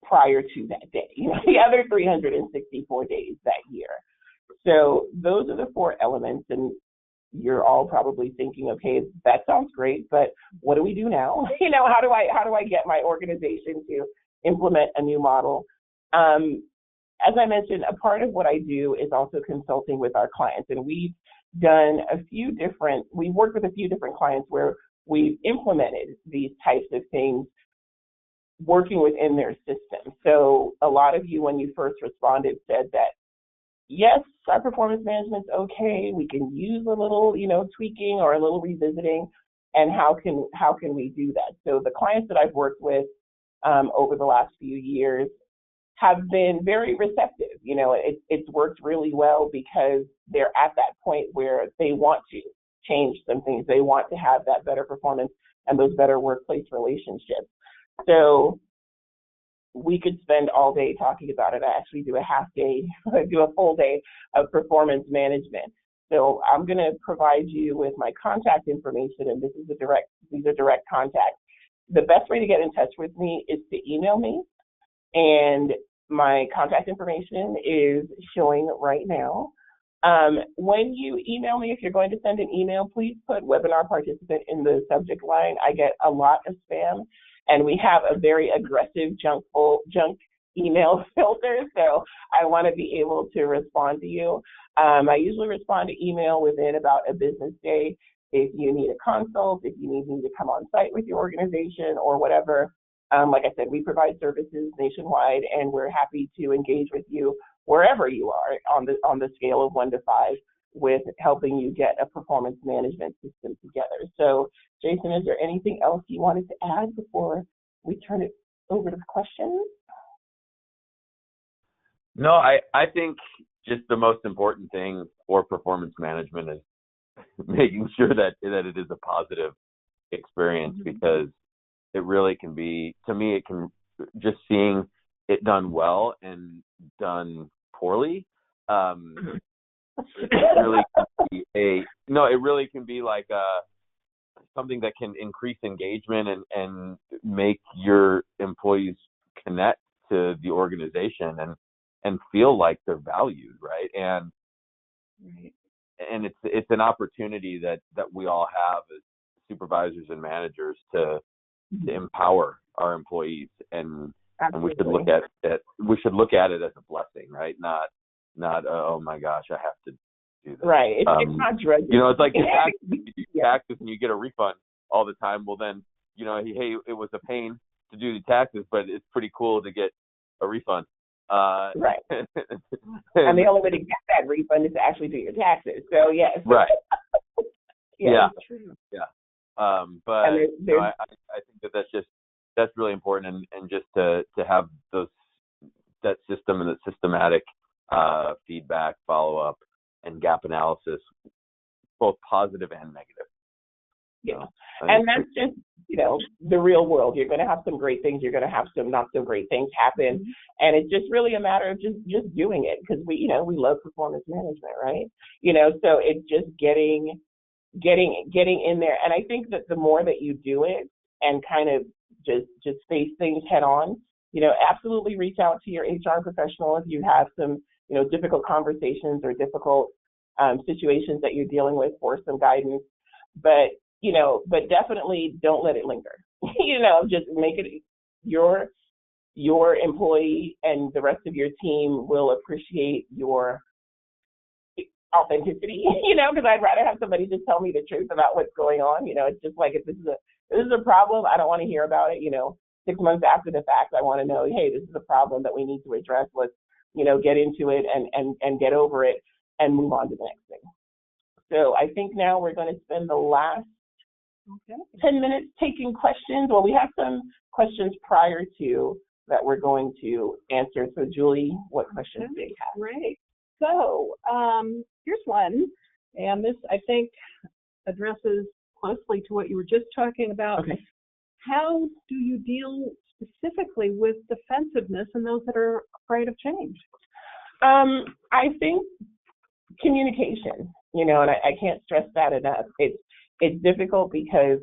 B: prior to that day, the other 364 days that year. So those are the 4 elements, and you're all probably thinking, okay, that sounds great, but what do we do now? How do I get my organization to implement a new model? As I mentioned, a part of what I do is also consulting with our clients, and we've worked with a few different clients where we've implemented these types of things working within their system. So a lot of you, when you first responded, said that, yes, our performance management's okay. We can use a little, tweaking or a little revisiting. And how can we do that? So the clients that I've worked with over the last few years have been very receptive. It's worked really well because they're at that point where they want to change some things. They want to have that better performance and those better workplace relationships. So we could spend all day talking about it. I actually do a full day of performance management. So I'm going to provide you with my contact information, and these are direct contacts. The best way to get in touch with me is to email me, and my contact information is showing right now. When you email me, if you're going to send an email, please put webinar participant in the subject line. I get a lot of spam, and we have a very aggressive junk email filter, so I want to be able to respond to you. I usually respond to email within about a business day. If you need a consult, if you need me to come on site with your organization or whatever, like I said, we provide services nationwide, and we're happy to engage with you wherever you are on the scale of 1 to 5 with helping you get a performance management system together. So, Jason, is there anything else you wanted to add before we turn it over to questions?
C: No, I think just the most important thing for performance management is making sure that it is a positive experience, because it really can be, to me, it can just seeing it done well and done poorly. It really can be like something that can increase engagement and make your employees connect to the organization and feel like they're valued, right? And it's an opportunity that we all have as supervisors and managers to empower our employees, and we should look at it as a blessing, right? Not oh my gosh, I have to do this.
B: Right. It's not drudgery.
C: It's like you taxes and you get a refund all the time. Well then, hey, it was a pain to do the taxes, but it's pretty cool to get a refund.
B: Right. And the only way to get that refund is to actually do your taxes. So yes.
C: Right.
B: Yeah.
C: But I think that's really important, and just to have that system and that systematic feedback, follow up, and gap analysis, both positive and negative.
B: Yeah, and that's just the real world. You're going to have some great things. You're going to have some not so great things happen, and it's just really a matter of just doing it, because we love performance management, right? So it's just getting in there. And I think that the more that you do it and kind of just face things head on, absolutely reach out to your HR professional if you have some, difficult conversations or difficult situations that you're dealing with for some guidance. But, but definitely don't let it linger. Just make it your employee and the rest of your team will appreciate your authenticity, because I'd rather have somebody just tell me the truth about what's going on. It's just like, if this is a problem, I don't want to hear about it. 6 months after the fact, I want to know, hey, this is a problem that we need to address. Let's, get into it and get over it and move on to the next thing. So I think now we're going to spend the last 10 minutes taking questions. Well, we have some questions prior to that we're going to answer. So Julie, what questions do you have?
A: Great. So here's one, and this, I think, addresses closely to what you were just talking about.
B: Okay.
A: How do you deal specifically with defensiveness and those that are afraid of change?
B: I think communication, and I can't stress that enough. It's difficult because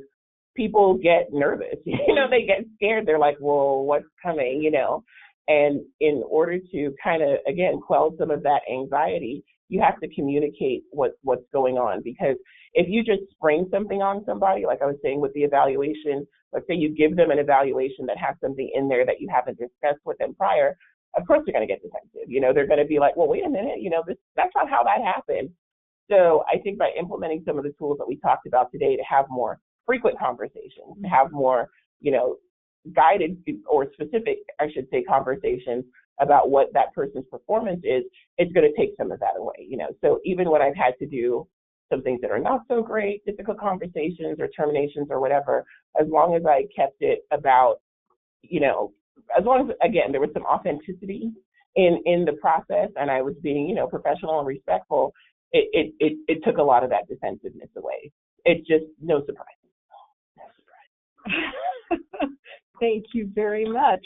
B: people get nervous, they get scared. They're like, well, what's coming, and in order to kind of, again, quell some of that anxiety, you have to communicate what's going on. Because if you just spring something on somebody, like I was saying with the evaluation, let's say you give them an evaluation that has something in there that you haven't discussed with them prior, of course they're going to get defensive. They're going to be like, well, wait a minute, that's not how that happened. So I think by implementing some of the tools that we talked about today to have more frequent conversations, to have more, guided or specific, I should say, conversations about what that person's performance is, it's going to take some of that away, So even when I've had to do some things that are not so great, difficult conversations or terminations or whatever, as long as I kept it about, as long as, again, there was some authenticity in the process and I was being, professional and respectful, it took a lot of that defensiveness away. It's just no surprise.
A: Thank you very much.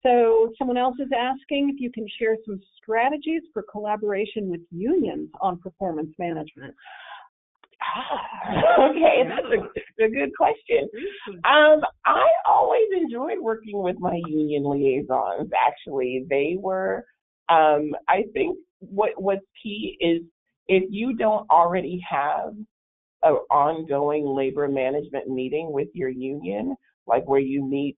A: So someone else is asking if you can share some strategies for collaboration with unions on performance management.
B: Okay, that's a good question. I always enjoyed working with my union liaisons. Actually, they were. I think what's key is if you don't already have an ongoing labor management meeting with your union, like where you meet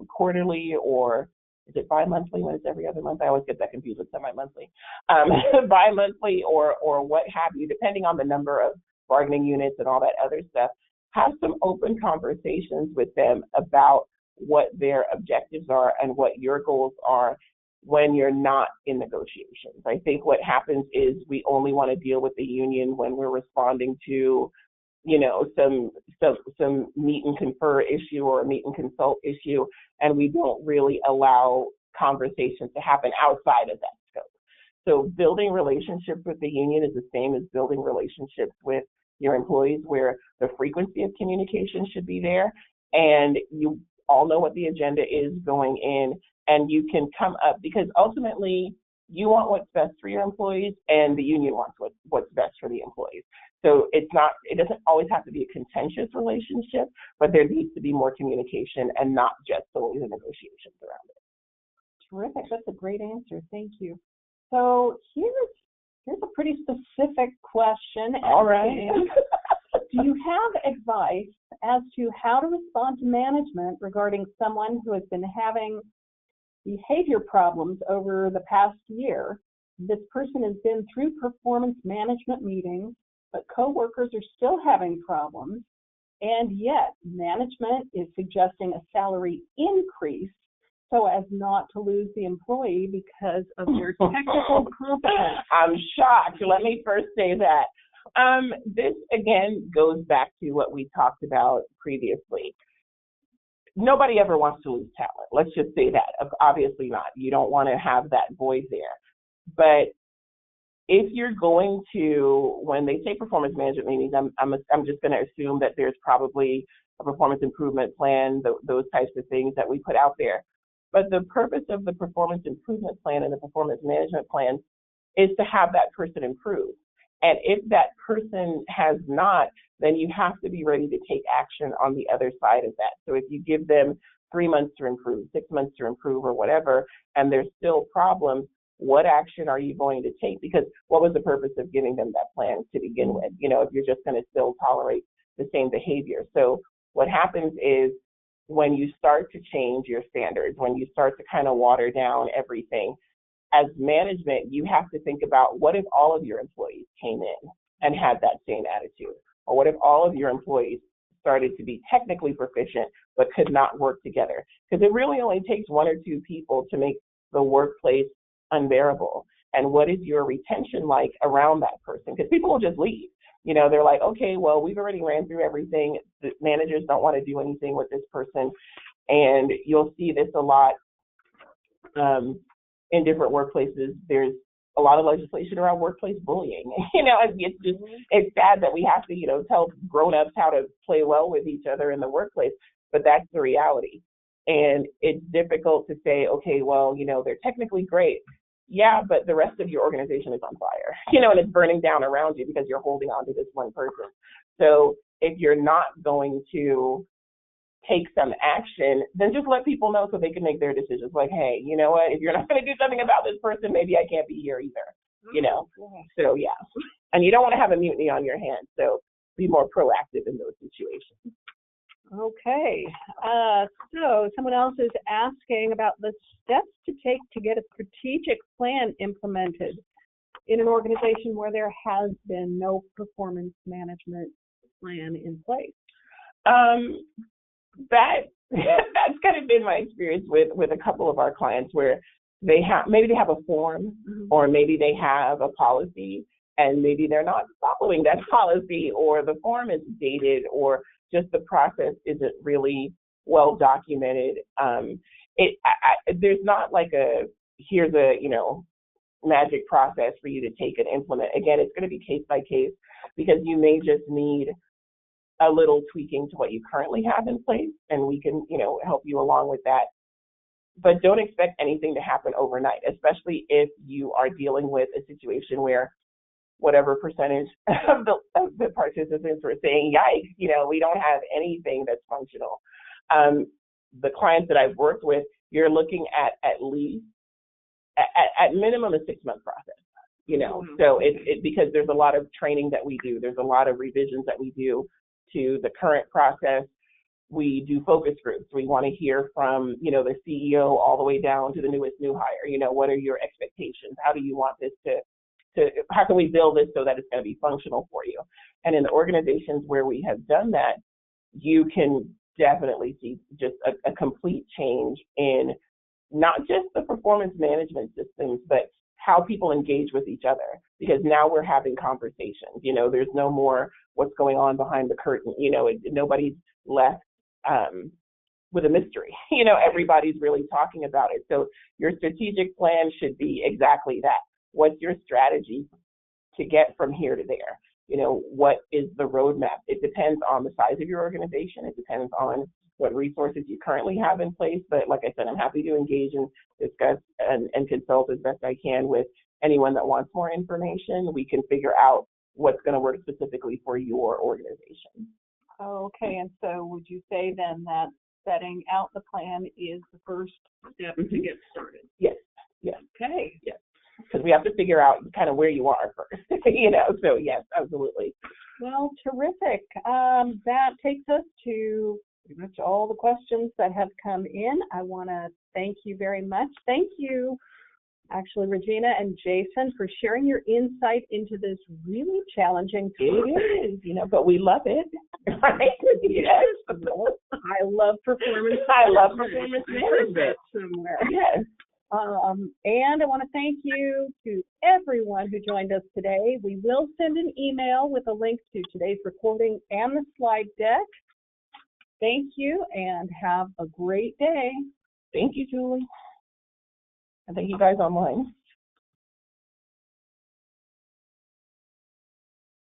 B: quarterly, or is it bi-monthly when it's every other month? I always get that confused with semi-monthly. Bi-monthly or what have you, depending on the number of bargaining units and all that other stuff, have some open conversations with them about what their objectives are and what your goals are when you're not in negotiations. I think what happens is we only want to deal with the union when we're responding to, some meet and confer issue or a meet and consult issue, and we don't really allow conversations to happen outside of that scope. So building relationships with the union is the same as building relationships with your employees, where the frequency of communication should be there, and you all know what the agenda is going in, and you can come up, because ultimately you want what's best for your employees and the union wants what's best for the employees. So it doesn't always have to be a contentious relationship, but there needs to be more communication and not just solely the negotiations around it.
A: Terrific. That's a great answer. Thank you. So here's a pretty specific question.
B: All right.
A: Do you have advice as to how to respond to management regarding someone who has been having behavior problems over the past year? This person has been through performance management meetings, but coworkers are still having problems, and yet management is suggesting a salary increase so as not to lose the employee because of their technical competence.
B: I'm shocked. Let me first say that. This, again, goes back to what we talked about previously. Nobody ever wants to lose talent. Let's just say that. Obviously not. You don't want to have that void there. But if you're going to, when they say performance management meetings, I'm just going to assume that there's probably a performance improvement plan, those types of things that we put out there. But the purpose of the performance improvement plan and the performance management plan is to have that person improve. And if that person has not, then you have to be ready to take action on the other side of that. So if you give them 3 months to improve, 6 months to improve, or whatever, and there's still problems, what action are you going to take? Because what was the purpose of giving them that plan to begin with, if you're just going to still tolerate the same behavior? So what happens is when you start to change your standards, when you start to kind of water down everything, as management, you have to think about, what if all of your employees came in and had that same attitude? Or what if all of your employees started to be technically proficient but could not work together? Because it really only takes 1 or 2 people to make the workplace unbearable. And what is your retention like around that person? Because people will just leave. They're like, okay, well, we've already ran through everything. The managers don't want to do anything with this person. And you'll see this a lot in different workplaces. There's a lot of legislation around workplace bullying. It's sad that we have to, tell grown-ups how to play well with each other in the workplace, but that's the reality. And it's difficult to say, okay, well, they're technically great. Yeah, but the rest of your organization is on fire, and it's burning down around you because you're holding on to this one person. So if you're not going to take some action, then just let people know so they can make their decisions. Like, hey, you know what? If you're not going to do something about this person, maybe I can't be here either, So, yeah. And you don't want to have a mutiny on your hands. So be more proactive in those situations.
A: Okay. So someone else is asking about the steps to take to get a strategic plan implemented in an organization where there has been no performance management plan in place.
B: That's kind of been my experience with a couple of our clients, where maybe they have a form, or maybe they have a policy, and maybe they're not following that policy, or the form is dated, or just the process isn't really well documented. There's not like here's a magic process for you to take and implement. Again, it's going to be case by case, because you may just need a little tweaking to what you currently have in place, and we can help you along with that. But don't expect anything to happen overnight, especially if you are dealing with a situation where whatever percentage of the participants were saying, yikes, we don't have anything that's functional. The clients that I've worked with, you're looking at least, at minimum, a 6-month process, So it because there's a lot of training that we do. There's a lot of revisions that we do to the current process. We do focus groups. We want to hear from, the CEO all the way down to the newest new hire. What are your expectations? How do you want this how can we build this so that it's going to be functional for you? And in the organizations where we have done that, you can definitely see just a complete change in not just the performance management systems, but how people engage with each other. Because now we're having conversations. There's no more what's going on behind the curtain. Nobody's left with a mystery. Everybody's really talking about it. So your strategic plan should be exactly that. What's your strategy to get from here to there? What is the roadmap? It depends on the size of your organization. It depends on what resources you currently have in place. But like I said, I'm happy to engage and discuss and consult as best I can with anyone that wants more information. We can figure out what's going to work specifically for your organization.
A: Okay, and so would you say then that setting out the plan is the first step to get started?
B: Yes.
A: Okay.
B: Yes. Because we have to figure out kind of where you are first, so yes, absolutely.
A: Well, terrific. That takes us to pretty much all the questions that have come in. I want to thank you very much. Thank you, actually, Regina and Jason, for sharing your insight into this really challenging topic.
B: It is, but we love it. Right? Yes.
A: I love performance.
B: I love performance management.
A: Somewhere.
B: Yes.
A: And I want to thank you to everyone who joined us today. We will send an email with a link to today's recording and the slide deck. Thank you, and have a great day.
B: Thank you, Julie. And thank you guys online.